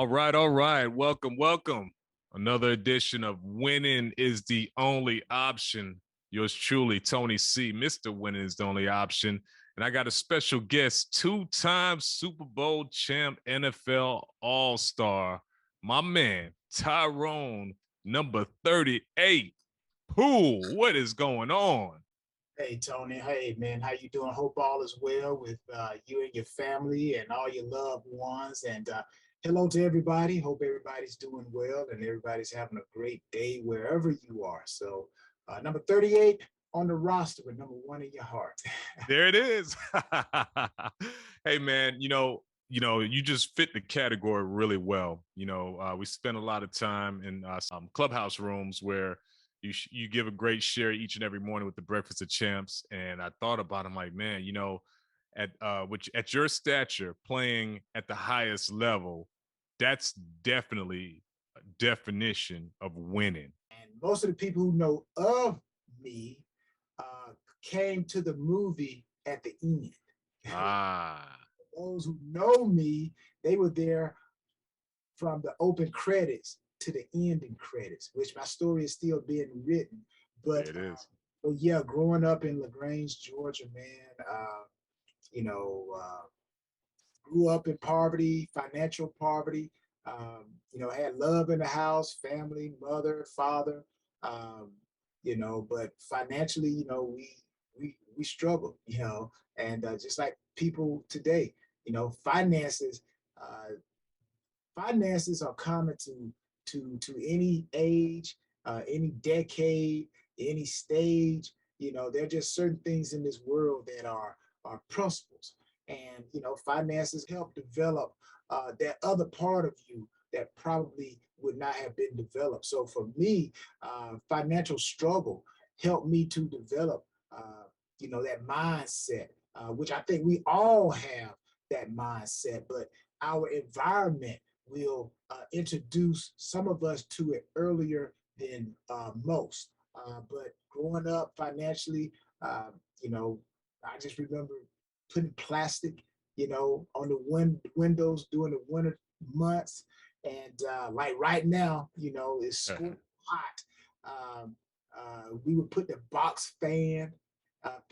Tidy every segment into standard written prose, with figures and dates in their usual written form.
All right. Welcome, welcome. Another edition of Winning is the Only Option. Yours truly, Tony C. Mr. Winning is the Only Option. And I got a special guest, two-time Super Bowl champ, NFL All-Star, my man, Tyrone, number 38. Poole, what is going on? Hey Tony, hey man, how you doing? Hope all is well with you and your family and all your loved ones. And hello to everybody. Hope everybody's doing well and everybody's having a great day wherever you are. So number 38 on the roster with number one in your heart. There it is. Hey man, you just fit the category really well. We spend a lot of time in some clubhouse rooms where you give a great share each and every morning with the Breakfast of Champs. And I thought about him like, man, at your stature, playing at the highest level, that's definitely a definition of winning. And most of the people who know of me uh, came to the movie at the end. Ah, Those who know me, they were there from the open credits to the ending credits, which my story is still being written. there But it is. yeah, growing up in LaGrange, Georgia, man, you know, uh, grew up in poverty, financial poverty. Had love in the house, family, mother, father. Um, but financially, we struggle, and just like people today, finances. Uh, Finances are common to any age, any decade, any stage. There are just certain things in this world that are principles, and finances help develop that other part of you that probably would not have been developed. So for me, financial struggle helped me to develop, that mindset, which I think we all have that mindset, but our environment will introduce some of us to it earlier than most. But growing up financially, uh, you know, I just remember putting plastic, on the windows during the winter months. And like right now, it's scorching hot. We would put the box fan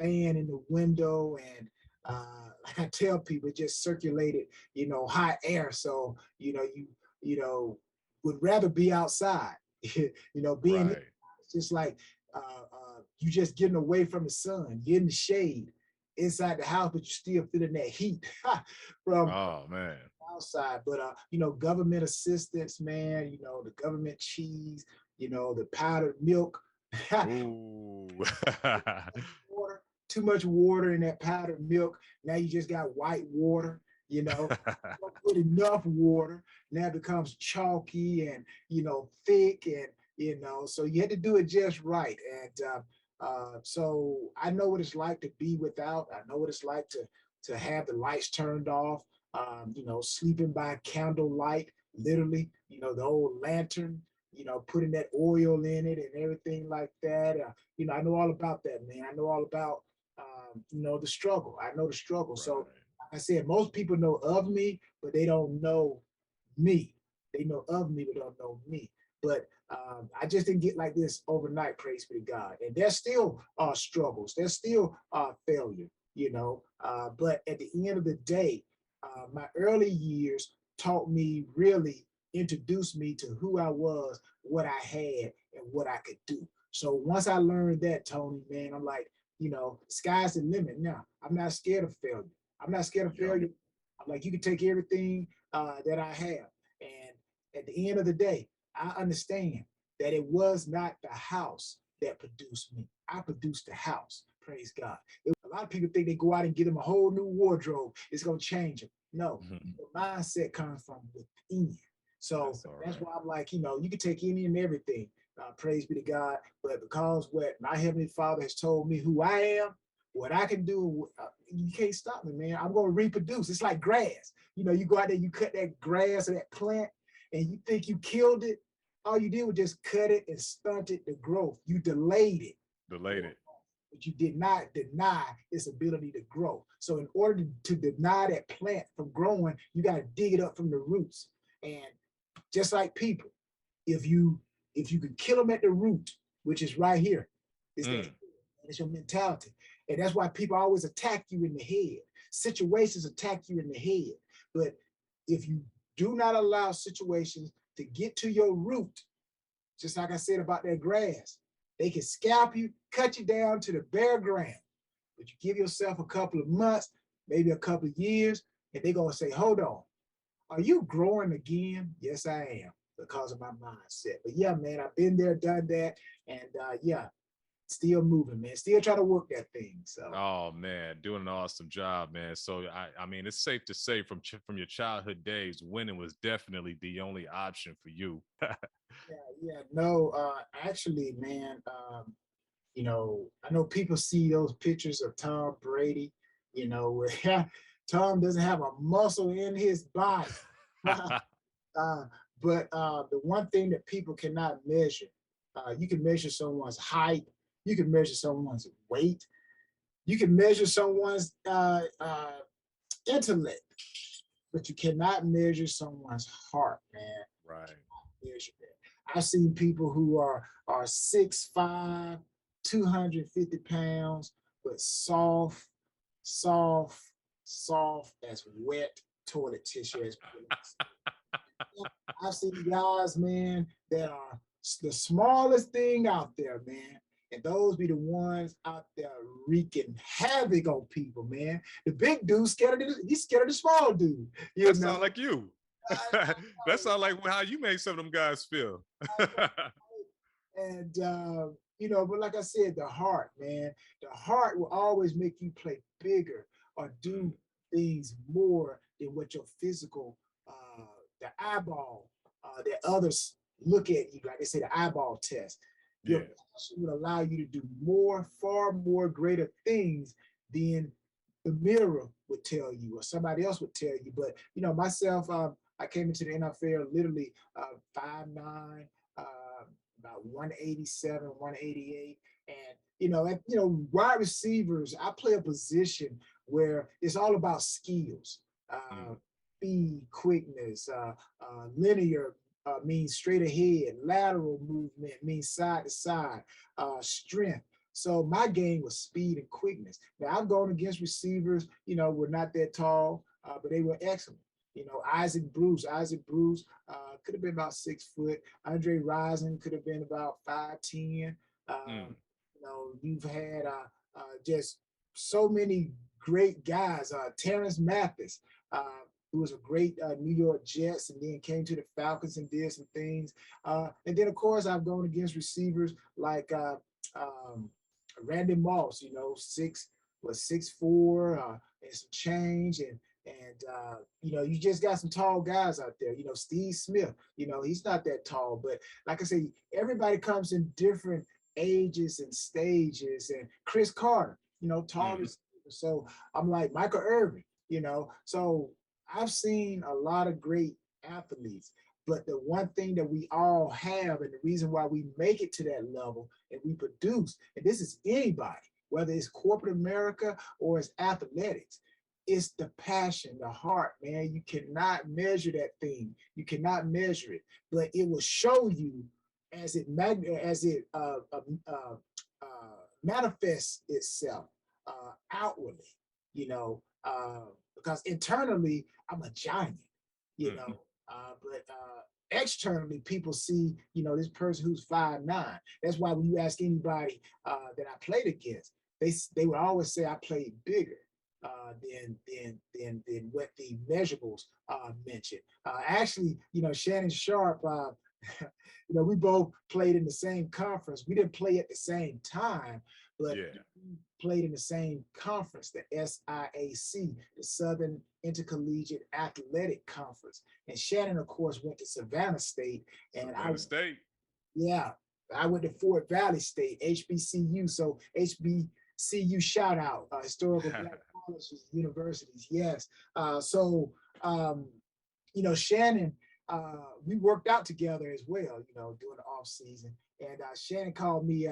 in the window, and like I tell people, it just circulated, hot air. So would rather be outside. Being Right. it's just like you just getting away from the sun, getting the shade inside the house, but you still feeling that heat from Oh man. outside. But government assistance, man. The government cheese. The powdered milk. Ooh. Water, too much water in that powdered milk. Now you just got white water. Don't put enough water. Now it becomes chalky and thick, and so you had to do it just right. And so I know what it's like to be without. I know what it's like to have the lights turned off. Sleeping by candlelight, literally. The old lantern. Putting that oil in it and everything like that. I know all about that, man. I know all about, the struggle. I know the struggle. So, Right. like I said, most people know of me, but they don't know me. They know of me, but don't know me. But I just didn't get like this overnight, praise be to God. And there's still struggles. There's still failure, but at the end of the day, my early years taught me really introduced me to who I was, what I had, and what I could do. So once I learned that, Tony, man, I'm like, sky's the limit now. I'm not scared of failure. I'm not scared of Yep. failure. I'm like, you can take everything that I have. And at the end of the day, I understand that it was not the house that produced me. I produced the house. Praise God. A lot of people think they go out and get them a whole new wardrobe. It's going to change them. No, the mindset comes from within. So That's all that's right. why I'm like, you can take any and everything. Praise be to God. But because what my Heavenly Father has told me who I am, what I can do, you can't stop me, man. I'm going to reproduce. It's like grass. You go out there, you cut that grass or that plant, and you think you killed it. All you did was just cut it and stunted the growth. You delayed it, Delayed it. but you did not deny its ability to grow. So in order to deny that plant from growing, you got to dig it up from the roots. And just like people. If you could kill them at the root, which is right here, is that Mm. it's your mentality. And that's why people always attack you in the head. Situations attack you in the head. But if you do not allow situations to get to your root, just like I said about that grass, they can scalp you, cut you down to the bare ground. But you give yourself a couple of months, maybe a couple of years, and they're gonna say, hold on, are you growing again? Yes, I am, because of my mindset. But yeah, man, I've been there, done that, and yeah, still moving, man. Still trying to work that thing. So Oh man, doing an awesome job, man. So I mean, it's safe to say from your childhood days, winning was definitely the only option for you. yeah, yeah, no, actually, man, I know people see those pictures of Tom Brady, where Tom doesn't have a muscle in his body. Uh, but the one thing that people cannot measure, you can measure someone's height, you can measure someone's weight, you can measure someone's intellect, but you cannot measure someone's heart, man. Right. Measure that. I've seen people who are 6'5", 250 pounds, but soft, soft as wet toilet tissue. I've seen guys, man, that are the smallest thing out there, man. And those be the ones out there wreaking havoc on people, man. The big dude he's scared of the small dude, you That know. sound like you. That sound like how you made some of them guys feel. And but like I said, the heart, man, the heart will always make you play bigger or do things more than what your physical, uh, the eyeball, that others look at you, like they say, the eyeball test. Your Yeah. passion will allow you to do more, far more greater things than the mirror would tell you or somebody else would tell you. But myself, I came into the NFL literally 5'9", about 187, 188. And wide receivers, I play a position where it's all about skills, Mm. speed, quickness, linear means straight ahead, lateral movement means side to side, strength. So my game was speed and quickness. Now I've gone against receivers, were not that tall, but they were excellent. Isaac Bruce could have been about 6 foot. Andre Rison could have been about 5'10". Mm. You've had just so many great guys. Terrence Mathis, who was a great New York Jets and then came to the Falcons and did some things. And then, of course, I've gone against receivers like Randy Moss, 6'4", and some change. And you just got some tall guys out there. Steve Smith, he's not that tall. But like I say, everybody comes in different ages and stages. And Chris Carter, tall Mm. receiver. So I'm like Michael Irvin, So I've seen a lot of great athletes. But the one thing that we all have, and the reason why we make it to that level and we produce, and this is anybody, whether it's corporate America or it's athletics, it's the passion, the heart, man. You cannot measure that thing. You cannot measure it, but it will show you as manifests itself outwardly, because internally I'm a giant, you Mm. know, but externally people see, this person who's 5'9". That's why when you ask anybody that I played against, they would always say I played bigger. Than what the measurables mentioned. Actually, Shannon Sharp, we both played in the same conference. We didn't play at the same time, but Yeah. we played in the same conference, the SIAC, the Southern Intercollegiate Athletic Conference. And Shannon, of course, went to Savannah State, and Savannah State. yeah, I went to Fort Valley State, HBCU. So HBCU shout out, historical Black colleges, universities. Yes. So Shannon, we worked out together as well, during the off season. And Shannon called me,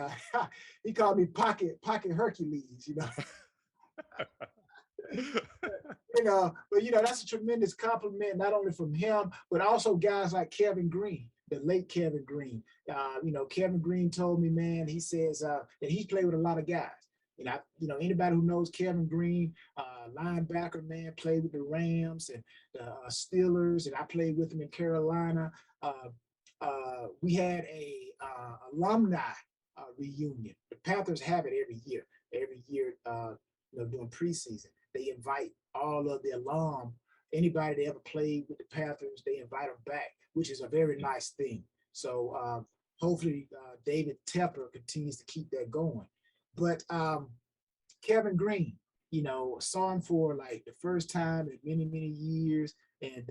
he called me Pocket Hercules, But that's a tremendous compliment, not only from him, but also guys like Kevin Green, the late Kevin Green. Kevin Green told me, man, he says that he's played with a lot of guys. Anybody who knows Kevin Green, linebacker, man, played with the Rams and the Steelers, and I played with him in Carolina. We had a alumni reunion. The Panthers have it every year. Every year, during preseason, they invite all of the alum, anybody that ever played with the Panthers, they invite them back, which is a very nice thing. So hopefully David Tepper continues to keep that going. But Kevin Green, saw him for like the first time in many, many years. And,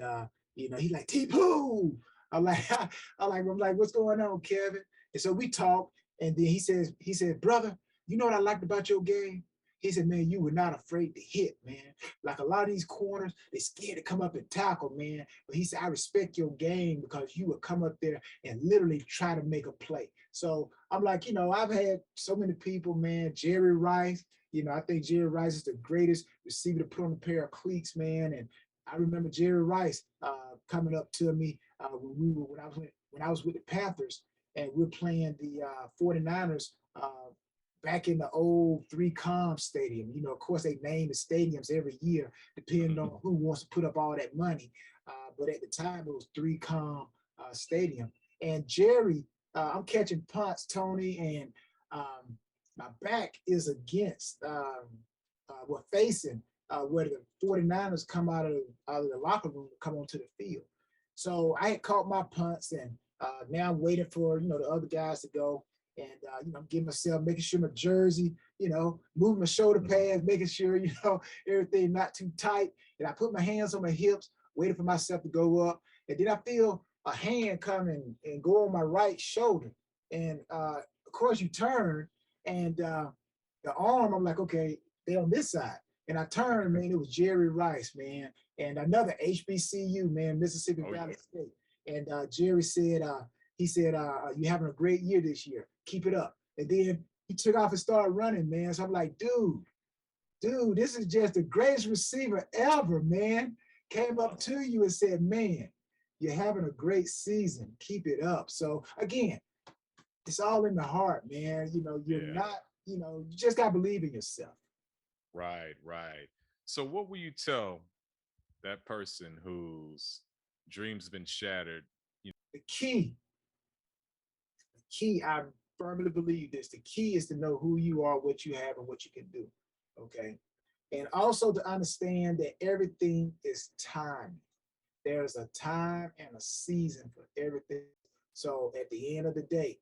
he's like, T-Poole. I'm like, what's going on, Kevin? And so we talked. And then he said, brother, you know what I liked about your game? He said, man, you were not afraid to hit, man. Like a lot of these corners, they're scared to come up and tackle, man. But he said, I respect your game because you would come up there and literally try to make a play. So I'm like, I've had so many people, man. Jerry Rice, I think Jerry Rice is the greatest receiver to put on a pair of cleats, man. And I remember Jerry Rice coming up to me when I was with the Panthers, and we're playing the 49ers back in the old 3Com stadium. Of course, they name the stadiums every year, depending on who wants to put up all that money. But at the time, it was 3Com stadium. And Jerry, I'm catching punts, Tony, and my back is against, facing where the 49ers come out of the locker room to come onto the field. So I had caught my punts, and now I'm waiting for, the other guys to go. And, I'm getting myself, making sure my jersey, moving my shoulder pads, making sure, everything not too tight. And I put my hands on my hips, waiting for myself to go up. And then I feel a hand come and go on my right shoulder. And, of course, you turn, and the arm, I'm like, okay, they're on this side. And I turned, man, it was Jerry Rice, man, and another HBCU, man, Mississippi Valley State. And Jerry said, you're having a great year this year. Keep it up. And then he took off and started running, man. So I'm like, dude, this is just the greatest receiver ever, man. Came up to you and said, man, you're having a great season. Keep it up. So again, it's all in the heart, man. You're not, you just got to believe in yourself. Right. So what will you tell that person whose dreams have been shattered? The key, I firmly believe this. The key is to know who you are, what you have, and what you can do. Okay. And also to understand that everything is time. There's a time and a season for everything. So at the end of the day,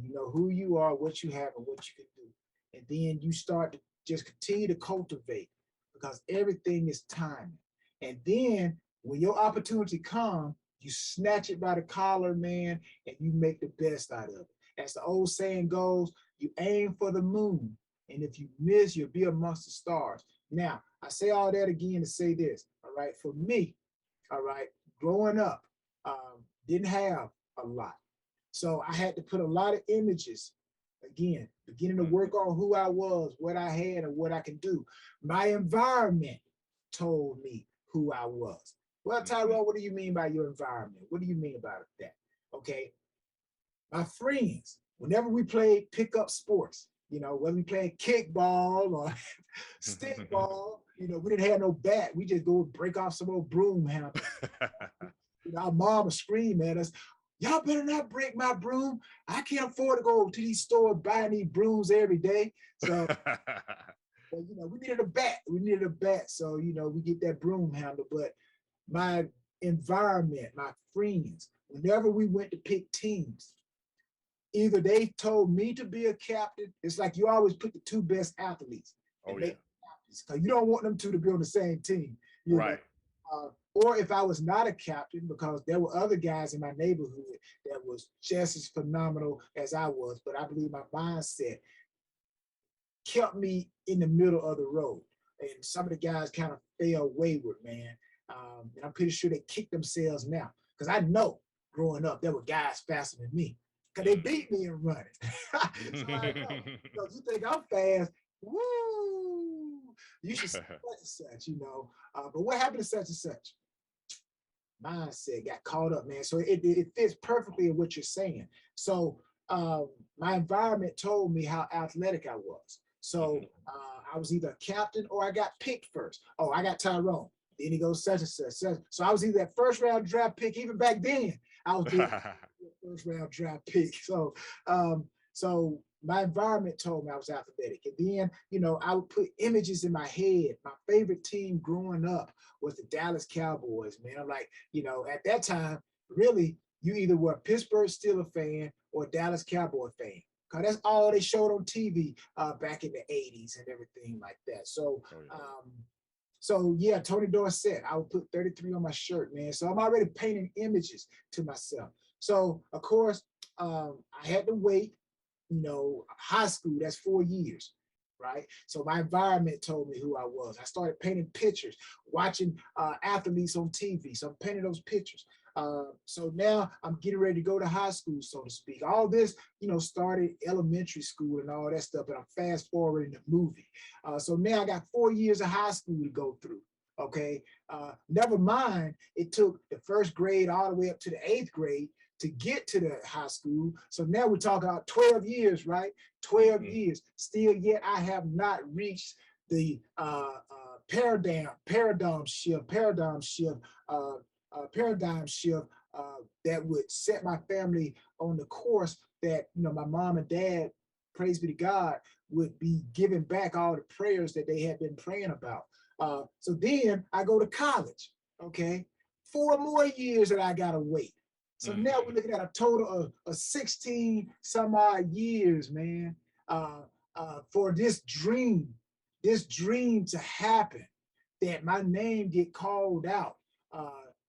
you know who you are, what you have, and what you can do. And then you start to just continue to cultivate, because everything is timing. And then when your opportunity comes, you snatch it by the collar, man, and you make the best out of it. As the old saying goes, you aim for the moon, and if you miss, you'll be amongst the stars. Now, I say all that again to say this, all right? For me, all right, growing up, didn't have a lot. So I had to put a lot of images, again, beginning to work on who I was, what I had, and what I can do. My environment told me who I was. Well, Tyrone, what do you mean by your environment? What do you mean about that? Okay. My friends, whenever we played pickup sports, whether we played kickball or stickball, we didn't have no bat. We just go break off some old broom handle. Our mom would scream at us, y'all better not break my broom. I can't afford to go to these stores buying these brooms every day. So, we needed a bat. So, we get that broom handle. But my environment, my friends, whenever we went to pick teams, either they told me to be a captain. It's like you always put the two best athletes. Oh, yeah. Because you don't want them two to be on the same team. Right. Or if I was not a captain, because there were other guys in my neighborhood that was just as phenomenal as I was, but I believe my mindset kept me in the middle of the road. And some of the guys kind of fell wayward, man. And I'm pretty sure they kicked themselves now, because I know growing up there were guys faster than me, because they beat me in running. So I know, you think I'm fast, woo! You should say such and such, but what happened to such and such? Mindset got caught up, man. So it fits perfectly in what you're saying. So my environment told me how athletic I was. So I was either a captain or I got picked first. Oh, I got Tyrone. Then he goes such and such. So I was either that first round draft pick. Even back then, I was being first round draft pick. So my environment told me I was athletic. And then, I would put images in my head. My favorite team growing up was the Dallas Cowboys, man. I'm like, at that time, really, you either were a Pittsburgh Steelers fan or a Dallas Cowboy fan. Cause that's all they showed on TV back in the 80s and everything like that. So yeah, Tony Dorsett, I would put 33 on my shirt, man. So I'm already painting images to myself. So of course, I had to wait, high school, that's 4 years, right? So my environment told me who I was. I started painting pictures, watching athletes on TV. So I'm painting those pictures. So now I'm getting ready to go to high school, so to speak. All this, started elementary school and all that stuff, but I'm fast forwarding the movie. So now I got 4 years of high school to go through. Okay. Never mind, it took the first grade all the way up to the 8th grade to get to the high school. So now we're talking about 12 years, right? 12 years. Still yet I have not reached the paradigm shift that would set my family on the course that, my mom and dad, praise be to God, would be giving back all the prayers that they had been praying about. So then I go to college, okay? 4 more years that I gotta wait. So now we're looking at a total of 16 some odd years, man, for this dream to happen, that my name get called out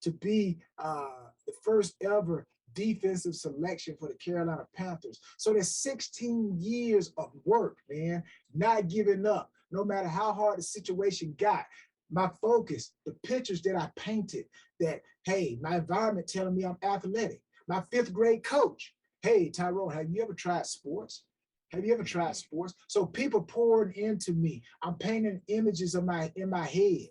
to be the first ever defensive selection for the Carolina Panthers. So there's 16 years of work, man, not giving up, no matter how hard the situation got. My focus, the pictures that I painted, that, hey, my environment telling me I'm athletic. My 5th grade coach, hey, Tyrone, have you ever tried sports? Have you ever tried sports? So people poured into me. I'm painting images in my head.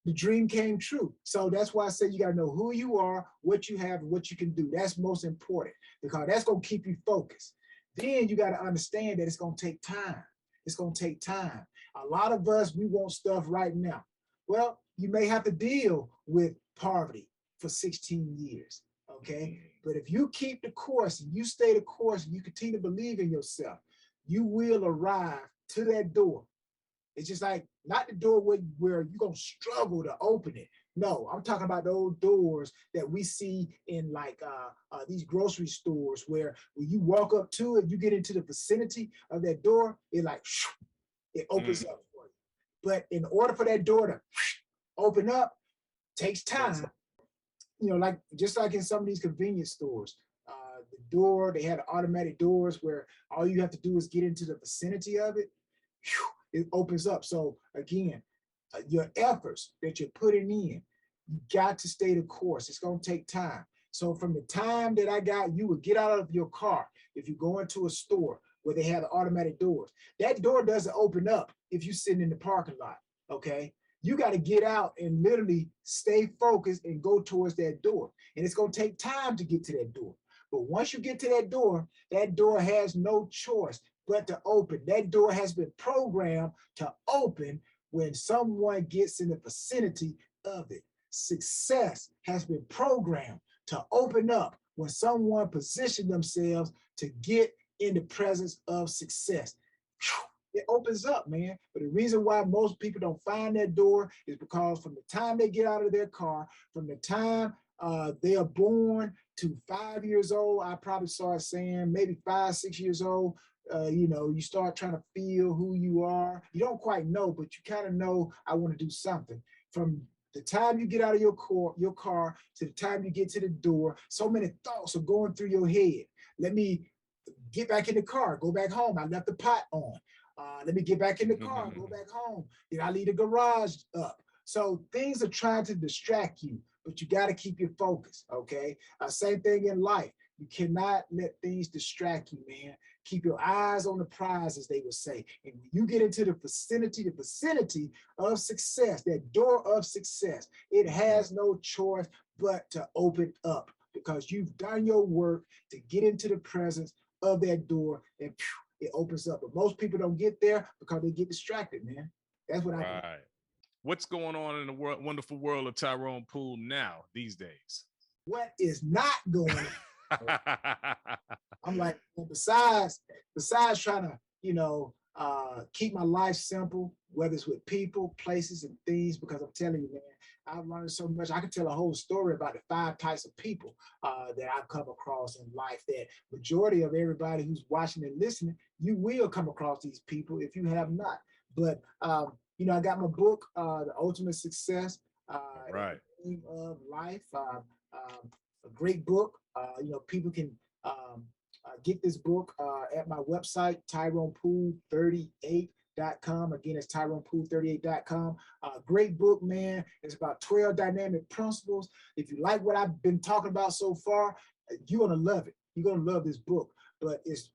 The dream came true. So that's why I say you got to know who you are, what you have, and what you can do. That's most important, because that's going to keep you focused. Then you got to understand that it's going to take time. It's going to take time. A lot of us, we want stuff right now. Well, you may have to deal with poverty for 16 years, okay? But if you keep the course and you stay the course and you continue to believe in yourself, you will arrive to that door. It's just like, not the door where you're going to struggle to open it. No, I'm talking about those doors that we see in like these grocery stores, where when you walk up to it, you get into the vicinity of that door, it like, it opens up for you. But in order for that door to open up, takes time. Like just like in some of these convenience stores, the door, they had automatic doors where all you have to do is get into the vicinity of it. It opens up. So again, your efforts that you're putting in, you got to stay the course. It's going to take time. So from the time that I got, you would get out of your car. If you go into a store where they have the automatic doors, that door doesn't open up if you're sitting in the parking lot, okay? You got to get out and literally stay focused and go towards that door. And it's going to take time to get to that door. But once you get to that door has no choice but to open. That door has been programmed to open when someone gets in the vicinity of it. Success has been programmed to open up when someone positions themselves to get in the presence of success. It opens up, man. But the reason why most people don't find that door is because from the time they get out of their car, from the time they are born to 5 years old, I probably started saying maybe 5, 6 years old, you start trying to feel who you are. You don't quite know, but you kind of know, I want to do something. From the time you get out of your car to the time you get to the door, so many thoughts are going through your head. Let me get back in the car, go back home. I left the pot on. Let me get back in the car, go back home. Did I leave the garage up? So things are trying to distract you, but you got to keep your focus, okay? Same thing in life. You cannot let things distract you, man. Keep your eyes on the prize, as they would say. And when you get into the vicinity of success, that door of success, it has no choice but to open up because you've done your work to get into the presence of that door, and it opens up. But most people don't get there because they get distracted, man. That's what I think. Right. What's going on in the wonderful world of Tyrone Poole now these days? What is not going on? I'm like, well, besides trying to, keep my life simple, whether it's with people, places, and things, because I'm telling you, man, I've learned so much. I could tell a whole story about the 5 types of people that I've come across in life. That majority of everybody who's watching and listening, you will come across these people if you have not. But I got my book, The Ultimate Success, Right. Theme of Life. A great book. People can get this book at my website, TyronePoole38.com. Again, it's TyronePoole38.com. Great book, man. It's about 12 dynamic principles. If you like what I've been talking about so far, you're going to love it. You're going to love this book. But it's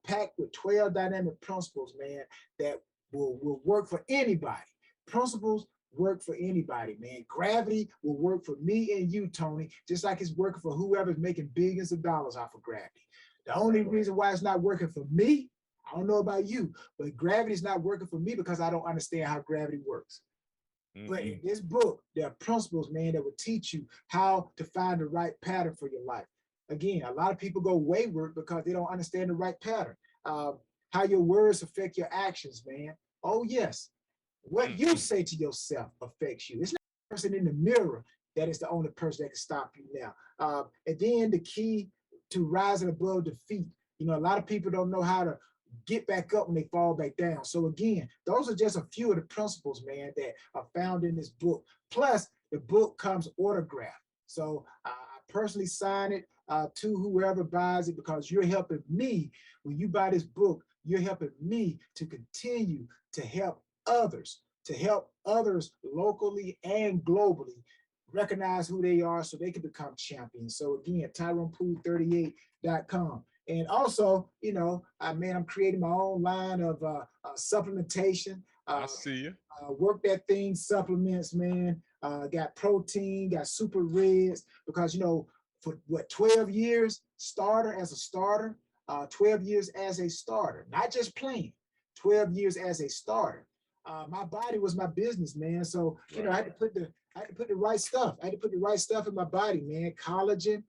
packed with 12 dynamic principles, man, that will work for anybody. Principles work for anybody, man. Gravity will work for me and you, Tony, just like it's working for whoever's making billions of dollars off of gravity. The only reason why it's not working for me, I don't know about you, but gravity is not working for me because I don't understand how gravity works. But in this book, there are principles, man, that will teach you how to find the right pattern for your life. Again, a lot of people go wayward because they don't understand the right pattern. How your words affect your actions, man. Oh, yes. What you say to yourself affects you. It's not the person in the mirror that is the only person that can stop you now. And then the key to rising above defeat. A lot of people don't know how to get back up when they fall back down. So again, those are just a few of the principles, man, that are found in this book. Plus, the book comes autographed. So I personally sign it to whoever buys it because you're helping me. When you buy this book, you're helping me to continue to help others locally and globally recognize who they are so they can become champions. So again, TyronePoole38.com. And also, I'm creating my own line of supplementation. I see you. Work that thing supplements, man. Got protein, got super reds, because, for 12 years, as a starter, 12 years as a starter, not just playing, 12 years as a starter. My body was my business, man. So, I had to put the right stuff. I had to put the right stuff in my body, man. Collagen,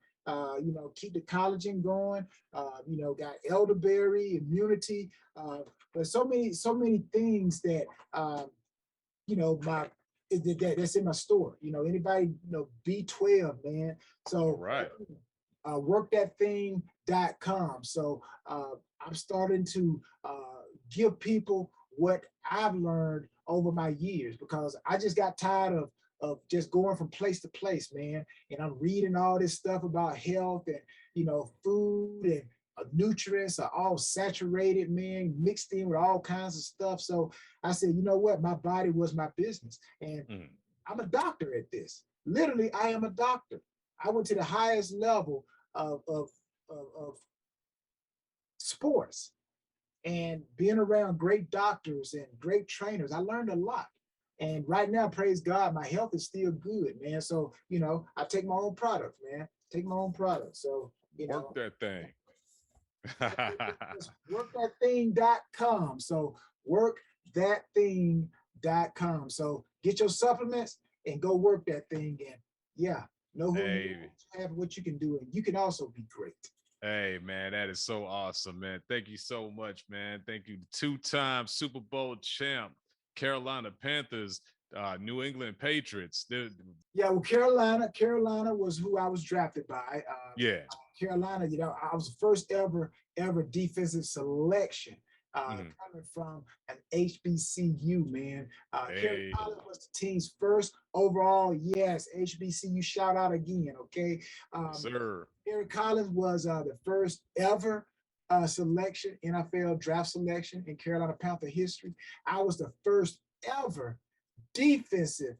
keep the collagen going. Got elderberry, immunity, but so many things that, that's in my store. Anybody, B12, man. So, workthatthing.com. So I'm starting to give people what I've learned over my years, because I just got tired of just going from place to place, man. And I'm reading all this stuff about health and, food and nutrients are all saturated, man, mixed in with all kinds of stuff. So I said, you know what? My body was my business. And I'm a doctor at this. Literally, I am a doctor. I went to the highest level of sports, and being around great doctors and great trainers, I learned a lot. And right now, praise God, my health is still good, man. So, I take my own products, man. Take my own products. So, work that thing. workthatthing.com. So workthatthing.com. So get your supplements and go work that thing. And know who you have, what you can do, and you can also be great. Hey, man, that is so awesome, man. Thank you so much, man. Thank you. 2-time Super Bowl champ, Carolina Panthers, New England Patriots. Well, Carolina was who I was drafted by. Carolina, I was the first ever Mm-hmm. defensive selection coming from an HBCU, man. Carolina was the team's first overall. Yes, HBCU, shout out again, okay? Sir. Eric Collins was the first ever selection, NFL draft selection in Carolina Panther history. I was the first ever defensive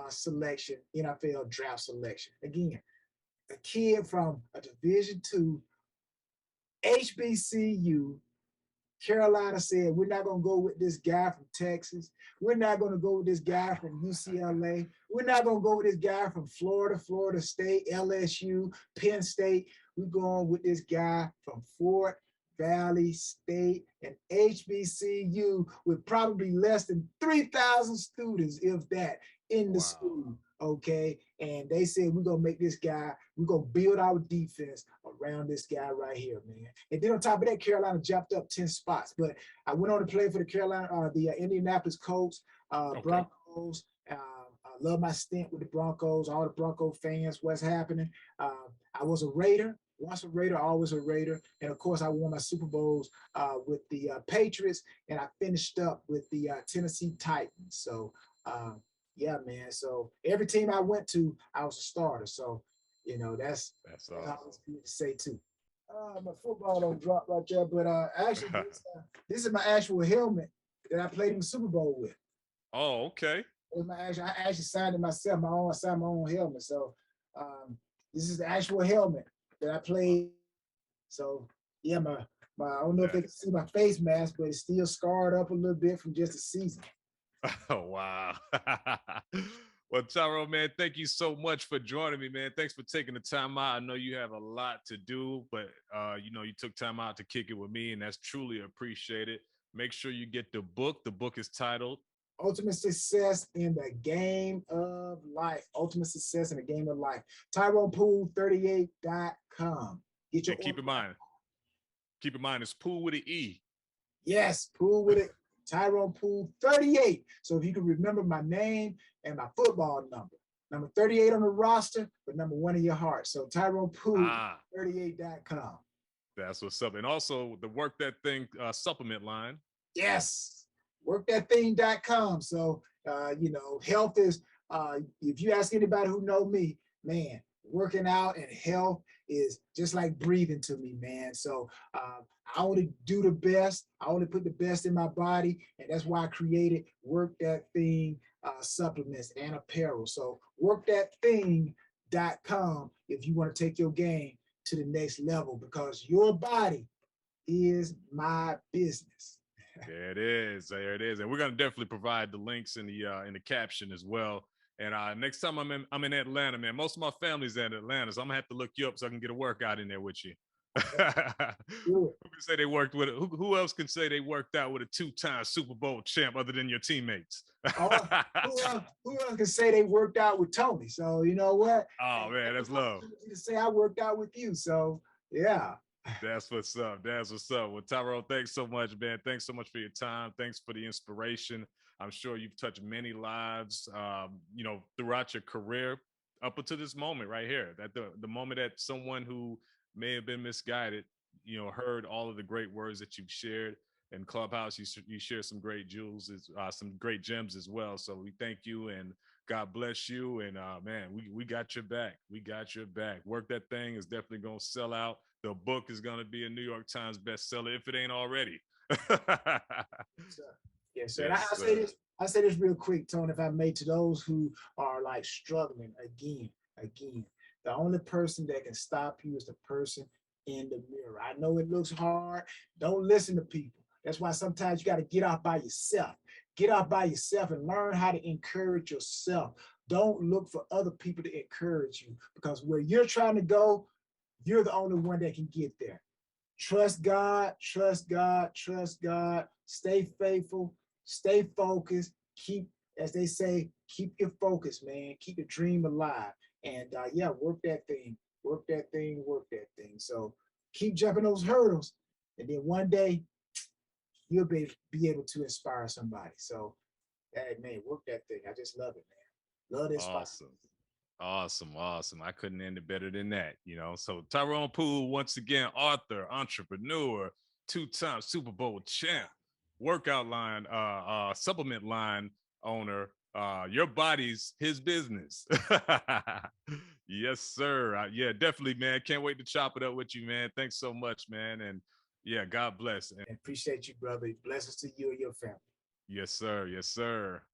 selection, NFL draft selection. Again, a kid from a Division II HBCU. Carolina said, we're not going to go with this guy from Texas. We're not going to go with this guy from UCLA. We're not going to go with this guy from Florida, Florida State, LSU, Penn State. We're going with this guy from Fort Valley State, and HBCU with probably less than 3,000 students, if that, in the Wow. school. Okay. And they said, we're going to make this guy, we're going to build our defense around this guy right here, man. And then on top of that, Carolina jumped up 10 spots. But I went on to play for the Indianapolis Colts, Okay. Broncos. I love my stint with the Broncos, all the Bronco fans, what's happening. I was a Raider, once a Raider, always a Raider. And of course, I won my Super Bowls with the Patriots, and I finished up with the Tennessee Titans. So, yeah, man. So every team I went to, I was a starter. So, That's that's awesome. always good to say too. My football don't drop right there, but actually, this is my actual helmet that I played in the Super Bowl with. Oh, okay. I actually signed it myself. I signed my own helmet. So um, this is the actual helmet that I played. So yeah, I don't know if they That, can see my face mask, but it's still scarred up a little bit from just the season. oh, wow. Well, Tyrone, man, thank you so much for joining me, man. Thanks for taking the time out. I know you have a lot to do, but you took time out to kick it with me, and that's truly appreciated. Make sure you get the book. The book is titled, Ultimate success in the game of life. Ultimate success in the game of life. TyronePoole38.com. Get your and order. keep in mind, it's Poole with an E. Yes, Poole with it. Tyrone Poole 38. So if you can remember my name and my football number. Number 38 on the roster, but number one in your heart. So Tyrone Poole Ah, 38.com. that's what's up. And also the Work That Thing supplement line. Yes, workthatthing.com. So, health is, if you ask anybody who know me, man, working out and health is just like breathing to me, man. So I only do the best. I only put the best in my body. And that's why I created Work That Thing supplements and apparel. So workthatthing.com if you want to take your game to the next level, because your body is my business. There it is. There it is. And we're gonna definitely provide the links in the caption as well. And next time I'm in Atlanta, man. Most of my family's in Atlanta, so I'm gonna have to look you up so I can get a workout in there with you. Do Who can say they worked with it? Who else can say they worked out with a two-time Super Bowl champ other than your teammates? Oh, who else can say they worked out with Tony? So you know what? Oh man, that's love. To say I worked out with you. So yeah. That's what's up. That's what's up. Well, Tyrone, thanks so much, man. Thanks so much for your time. Thanks for the inspiration. I'm sure you've touched many lives, throughout your career up until this moment right here. That the moment that someone who may have been misguided, heard all of the great words that you've shared in Clubhouse. You share some great jewels, some great gems as well. So we thank you and God bless you. And man, we got your back. We got your back. Work That Thing is definitely gonna sell out. The book is gonna be a New York Times bestseller if it ain't already. So, yes, sir. And Yes, I say sir. this, I say this real quick, Tony, if I may, to those who are like struggling again. The only person that can stop you is the person in the mirror. I know it looks hard. Don't listen to people. That's why sometimes you got to get out by yourself. Get out by yourself and learn how to encourage yourself. Don't look for other people to encourage you, because where you're trying to go, you're the only one that can get there. Trust God, trust God, trust God. Stay faithful, stay focused. Keep, as they say, keep your focus, man. Keep the dream alive. And yeah, work that thing, work that thing, work that thing. So keep jumping those hurdles. And then one day you'll be able to inspire somebody. So, hey, man, work that thing. I just love it, man. Love this spot. Awesome. Awesome, awesome. I couldn't end it better than that. So Tyrone Poole, once again, author, entrepreneur, two-time Super Bowl champ, workout line, supplement line owner. Your body's his business. Yes, sir. Yeah, definitely, man. Can't wait to chop it up with you, man. Thanks so much, man. And yeah, God bless. And And appreciate you, brother. Blessings to you and your family. yes, sir. Yes, sir.